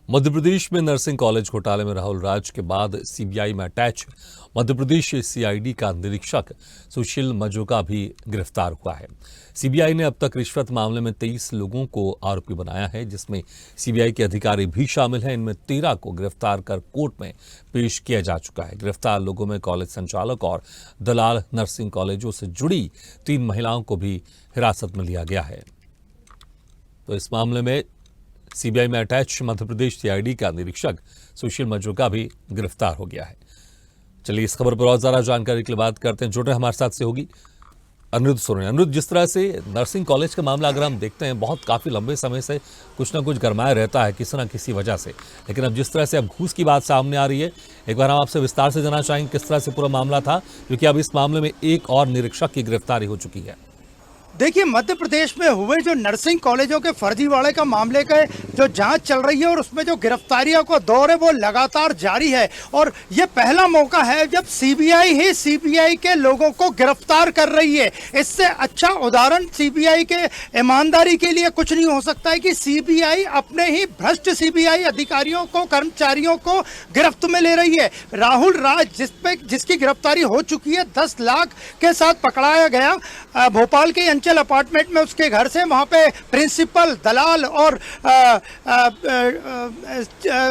मध्य प्रदेश में nursing college घोटाले में राहुल राज के बाद सीबीआई में अटैच मध्य प्रदेश सीआईडी का निरीक्षक सुशील मजोका भी गिरफ्तार हुआ है। सीबीआई ने अब तक रिश्वत मामले में 23 लोगों को आरोपी बनाया है, जिसमें सीबीआई के अधिकारी भी शामिल हैं। इनमें 13 को गिरफ्तार कर कोर्ट में पेश किया जा चुका है। गिरफ्तार लोगों में कॉलेज संचालक और दलाल, नर्सिंग कॉलेजों से जुड़ी 3 महिलाओं को भी हिरासत में लिया गया है। तो इस मामले में सीबीआई में अटैच मध्य प्रदेश सीआईडी का निरीक्षक सुशील मजोका भी गिरफ्तार हो गया है। चलिए इस खबर पर और ज्यादा जानकारी के लिए बात करते हैं। जुड़ रहे हमारे साथ से होगी अनिरुद्ध सोरेन। अनिरुद्ध, जिस तरह से नर्सिंग कॉलेज का मामला अगर हम देखते हैं, बहुत काफी लंबे समय से कुछ ना कुछ गरमाया रहता है किसी ना किसी वजह से, लेकिन अब जिस तरह से अब घूस की बात सामने आ रही है, एक बार हम आपसे विस्तार से जानना चाहेंगे किस तरह से पूरा मामला था, क्योंकि अब इस मामले में एक और निरीक्षक की गिरफ्तारी हो चुकी है। देखिए, मध्य प्रदेश में हुए जो नर्सिंग कॉलेजों के फर्जीवाड़े का मामले का जो जांच चल रही है और उसमें जो गिरफ्तारियों का दौर है वो लगातार जारी है। और ये पहला मौका है जब सीबीआई ही सीबीआई के लोगों को गिरफ्तार कर रही है। इससे अच्छा उदाहरण सीबीआई के ईमानदारी के लिए कुछ नहीं हो सकता है कि सीबीआई अपने ही भ्रष्ट सीबीआई अधिकारियों को, कर्मचारियों को गिरफ्त में ले रही है। राहुल राज जिसकी गिरफ्तारी हो चुकी है, 10 लाख के साथ पकड़ाया गया भोपाल के अंचल अपार्टमेंट में उसके घर से। वहां पे प्रिंसिपल, दलाल और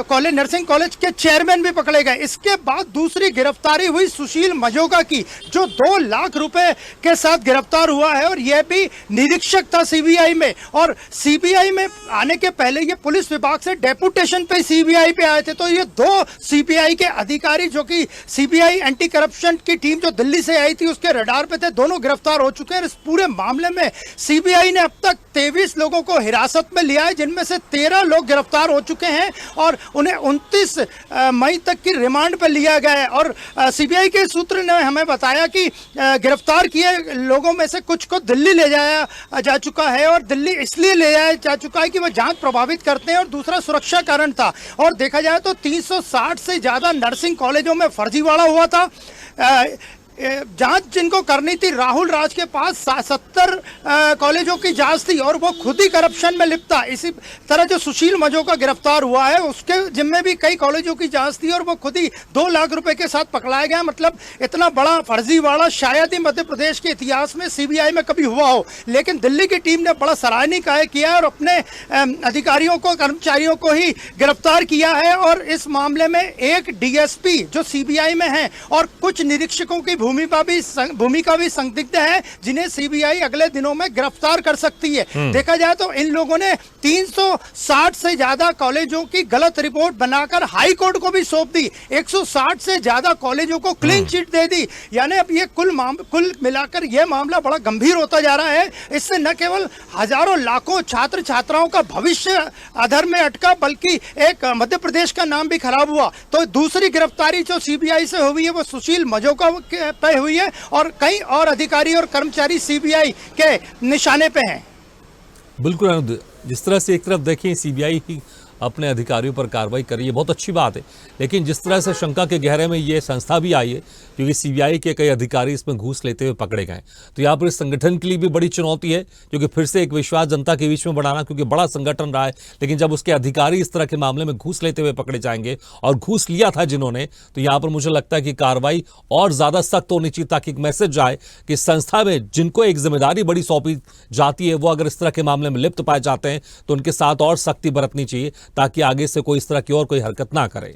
कॉलेज, नर्सिंग कॉलेज के चेयरमैन भी पकड़े गए। इसके बाद दूसरी गिरफ्तारी हुई सुशील मजोका की, जो 2 लाख रुपए के साथ गिरफ्तार हुआ है और यह भी निरीक्षक था सीबीआई में। और सीबीआई में आने के पहले ये पुलिस विभाग से डेपुटेशन पे सीबीआई पे आए थे। तो ये 2 सीबीआई के अधिकारी, जो कि सीबीआई एंटी करप्शन की टीम जो दिल्ली से आई थी उसके रडार पे थे, दोनों गिरफ्तार हो चुके हैं। इस पूरे मामले में सीबीआई ने अब तक 23 लोगों को हिरासत में लिया है, जिनमें से 13 लोग गिरफ्तार हो चुके हैं और उन्हें 29 मई तक की रिमांड पर लिया गया है। और सीबीआई के सूत्र ने हमें बताया कि गिरफ्तार किए लोगों में से कुछ को दिल्ली ले जाया जा चुका है, और दिल्ली इसलिए ले जाया जा चुका है कि वह जांच प्रभावित करते हैं और दूसरा सुरक्षा कारण था। और देखा जाए तो 360 से ज्यादा नर्सिंग कॉलेजों में फर्जीवाड़ा हुआ था। जांच जिनको करनी थी, राहुल राज के पास 70 कॉलेजों की जांच थी और वो खुद ही करप्शन में लिप्त था। इसी तरह जो सुशील मजोका गिरफ्तार हुआ है, उसके जिम्मे भी कई कॉलेजों की जांच थी और वो खुद ही 2 लाख रुपए के साथ पकड़ाया गया। मतलब इतना बड़ा फर्जीवाड़ा शायद ही मध्य प्रदेश के इतिहास में सीबीआई में कभी हुआ हो। लेकिन दिल्ली की टीम ने बड़ा सराहनीय कार्य किया और अपने अधिकारियों को, कर्मचारियों को ही गिरफ्तार किया है। और इस मामले में एक डीएसपी जो सीबीआई में है और कुछ निरीक्षकों की भूमिका भी संदिग्ध है, जिन्हें सीबीआई अगले दिनों में गिरफ्तार कर सकती है। देखा जाए तो इन लोगों ने 360 से ज्यादा कॉलेजों की गलत रिपोर्ट बनाकर हाई कोर्ट को भी सौंप दी। 160 से ज्यादा कॉलेजों को क्लीन चिट दे दी। यानी अब ये कुल मिलाकर यह मामला बड़ा गंभीर होता जा रहा है। इससे न केवल हजारों लाखों छात्र छात्राओं का भविष्य अधर में अटका, बल्कि एक मध्य प्रदेश का नाम भी खराब हुआ। तो दूसरी गिरफ्तारी जो सीबीआई से हुई है वो सुशील मजोका पे हुई है और कई और अधिकारी और कर्मचारी सीबीआई के निशाने पे हैं। बिल्कुल अनिरुद्ध, जिस तरह से एक तरफ देखिए सीबीआई ही अपने अधिकारियों पर कार्रवाई कर रही है, बहुत अच्छी बात है, लेकिन जिस तरह से शंका के गहरे में ये संस्था भी आई है, क्योंकि सीबीआई के कई अधिकारी इसमें घूस लेते हुए पकड़े गए, तो यहाँ पर इस संगठन के लिए भी बड़ी चुनौती है, क्योंकि फिर से एक विश्वास जनता के बीच में बढ़ाना, क्योंकि बड़ा संगठन रहा है, लेकिन जब उसके अधिकारी इस तरह के मामले में घूस लेते हुए पकड़े जाएंगे और घूस लिया था जिन्होंने, तो यहाँ पर मुझे लगता है कि कार्रवाई और ज्यादा सख्त होनी चाहिए, ताकि एक मैसेज जाए कि संस्था में जिनको एक जिम्मेदारी बड़ी सौंपी जाती है, वो अगर इस तरह के मामले में लिप्त पाए जाते हैं तो उनके साथ और सख्ती बरतनी चाहिए, ताकि आगे से कोई इस तरह की और कोई हरकत ना करे।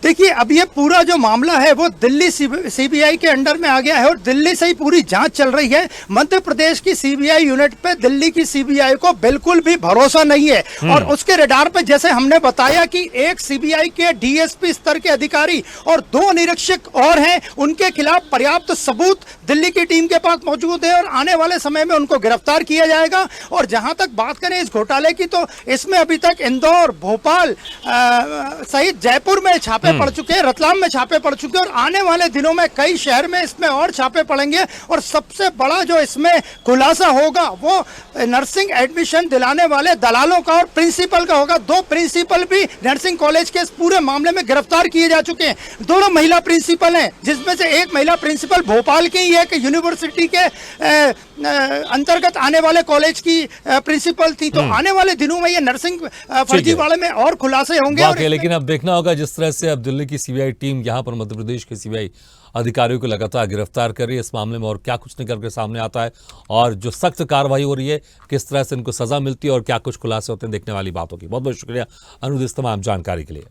देखिए, अब ये पूरा जो मामला है वो दिल्ली सीबीआई के अंडर में आ गया है और दिल्ली से ही पूरी जांच चल रही है। मध्य प्रदेश की सीबीआई यूनिट पे दिल्ली की सीबीआई को बिल्कुल भी भरोसा नहीं है। और उसके रडार पे, जैसे हमने बताया कि एक सीबीआई के डीएसपी स्तर के अधिकारी और 2 निरीक्षक और हैं, उनके खिलाफ पर्याप्त सबूत दिल्ली की टीम के पास मौजूद है और आने वाले समय में उनको गिरफ्तार किया जाएगा। और जहां तक बात करें इस घोटाले की, तो इसमें अभी तक इंदौर, भोपाल सहित जयपुर में छापे छापे पड़ चुके हैं, रतलाम में छापे पड़ चुके हैं और आने वाले दिनों में कई शहर में इसमें और छापे पड़ेंगे। और सबसे बड़ा जो इसमें खुलासा होगा वो नर्सिंग एडमिशन दिलाने वाले दलालों का और प्रिंसिपल का होगा। 2 प्रिंसिपल भी नर्सिंग कॉलेज के इस पूरे मामले में गिरफ्तार किए जा चुके हैं। दोनों महिला प्रिंसिपल हैं, जिसमें से एक महिला प्रिंसिपल भोपाल की ही है कि यूनिवर्सिटी के अंतर्गत आने वाले कॉलेज की प्रिंसिपल थी। तो आने वाले दिनों में ये नर्सिंग फर्जीवाड़े में और खुलासे होंगे। और लेकिन अब देखना होगा जिस तरह से अब दिल्ली की सीबीआई टीम यहाँ पर मध्य प्रदेश के सीबीआई अधिकारियों को लगातार गिरफ्तार कर रही है, इस मामले में और क्या कुछ निकल के सामने आता है और जो सख्त कार्रवाई हो रही है किस तरह से इनको सजा मिलती है और क्या कुछ खुलासे होते हैं, देखने वाली बात होगी। बहुत बहुत शुक्रिया अनुज इस तमाम जानकारी के लिए।